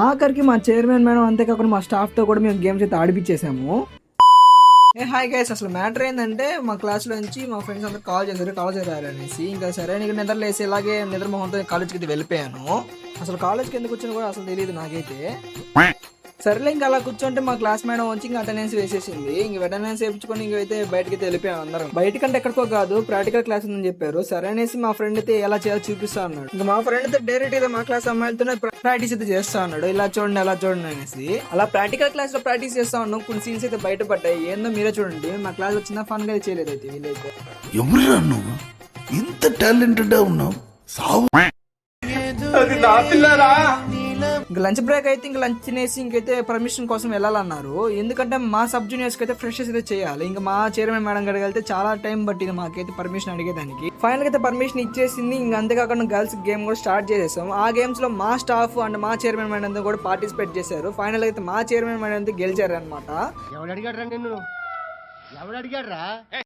ఆఖరికి మా chairman madam అంతేకాకుండా మా స్టాఫ్తో కూడా మేము గేమ్స్ అయితే ఆడిపించేసాము. హాయ్ గైస్, అసలు మ్యాటర్ ఏంటంటే మా క్లాస్లో నుంచి మా ఫ్రెండ్స్ అందరూ కాల్ చేశారు కాలేజ్ అనేసి. ఇంకా సరే నీకు నిద్రలేసి ఇలాగే నిద్ర మొహంతో కాలేజ్కి అయితే వెళ్ళిపోయాను. అసలు కాలేజ్కి ఎందుకు వచ్చినా కూడా అసలు తెలియదు నాకైతే. సరేలే ఇంకా అలా కూర్చుంటే మా క్లాస్ మేడం వచ్చి ఇంకా అటెండెన్స్ వేసేసింది. ఇంక అటెండెన్స్ వేయించుకొని ఇంకైతే బయటకి అయితే వెళ్ళిపోయాం అందరం. బయటకంటే ఎక్కడికో కాదు, ప్రాక్టికల్ క్లాస్ ఉందని చెప్పారు. సరే అనేసి మా ఫ్రెండ్ అయితే ఎలా చేయాలో చూపిస్తా అన్నాడు. ఇంకా మా ఫ్రెండ్ అయితే డైరెక్ట్ గా మా క్లాస్ అమ్మాయిలతోనే ప్రాక్టీస్ అయితే చేస్తా అన్నాడు. ఇలా చూడండి అలా చూడండి అనేసి అలా ప్రాక్టికల్ క్లాస్ లో ప్రాక్టీస్ చేస్తా ఉన్నాం. కొన్ని సీన్స్ అయితే బయటపడ్డాయి. ఏందో మీరే చూడండి. మా క్లాస్ లో చిన్న ఫన్ గా చేయలేదు అయితే వీళ్ళైతే. ఎవరురా నువ్వు ఇంత టాలెంటెడ్ ఉన్నావు? ఇంకా లంచ్ బ్రేక్ అయితే ఇంకా లంచ్ తినేసి ఇంకైతే పర్మిషన్ కోసం వెళ్ళాలన్నారు. ఎందుకంటే మా సబ్ జూనియర్స్ కి అయితే ఫ్రెషర్స్ అయితే చేయాలి. ఇంకా మా చైర్మన్ మేడం గారికి వెళ్తే చాలా టైం పట్టింది మాకైతే పర్మిషన్ అడిగేదానికి. ఫైనల్ అయితే పర్మిషన్ ఇచ్చేసింది. ఇంకా అంతేకాకుండా గర్ల్స్ గేమ్ కూడా స్టార్ట్ చేసేసాం. ఆ గేమ్స్ లో మా స్టాఫ్ అండ్ మా చైర్మన్ మేడం కూడా పార్టిసిపేట్ చేశారు. ఫైనల్ అయితే మా చైర్మన్ మేడం అయితే గెలిచారు అనమాట.